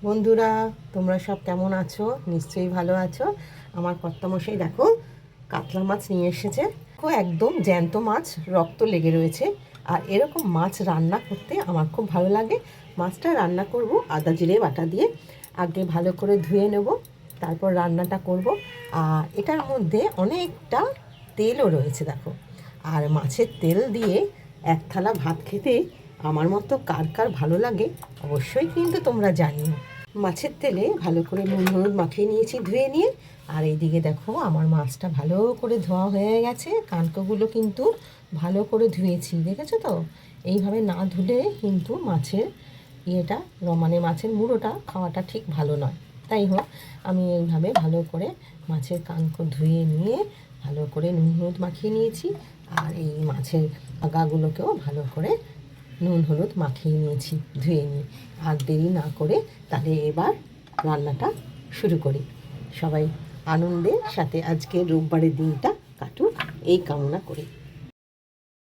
বন্ধুরা, তোমরা সব কেমন আছো? নিশ্চয়ই ভালো আছো। আমার কর্তামশাই দেখো কাতলা মাছ নিয়ে এসেছে। একদম জ্যান্ত মাছ, রক্ত লেগে রয়েছে। আর এরকম মাছ রান্না করতে আমার খুব ভালো লাগে। মাছটা রান্না করব আদা জিরে বাটা দিয়ে। আগে ভালো করে ধুয়ে নেব, তারপর রান্নাটা করব। আর এটার মধ্যে অনেকটা তেলও রয়েছে দেখো। আর মাছের তেল দিয়ে এক থালা ভাত খেতে আমার মতো কার কার ভালো লাগে অবশ্যই কিন্তু তোমরা জানিও। মাছের তেলে ভালো করে নুন হলুদ মাখিয়ে নিয়েছি ধুয়ে নিয়ে। আর এইদিকে দেখো আমার মাছটা ভালো করে ধোয়া হয়ে গেছে। কানকোগুলো কিন্তু ভালো করে ধুয়েছি, দেখেছো তো? এইভাবে না ধুলে কিন্তু মাছের ইয়েটা মানে মাছের মুড়োটা খাওয়াটা ঠিক ভালো নয়। তাই হোক, আমি এইভাবে ভালো করে মাছের কানকো ধুয়ে নিয়ে ভালো করে নুন হলুদ মাখিয়ে নিয়েছি। আর এই মাছের আগাগুলোকেও ভালো করে নুন হলুদ মাখিয়ে নিয়েছি ধুয়ে নিয়ে। আর দেরি না করে তাহলে এবার রান্নাটা শুরু করি। সবাই আনন্দের সাথে আজকে রোববারের দিনটা কাটুক এই কামনা করি।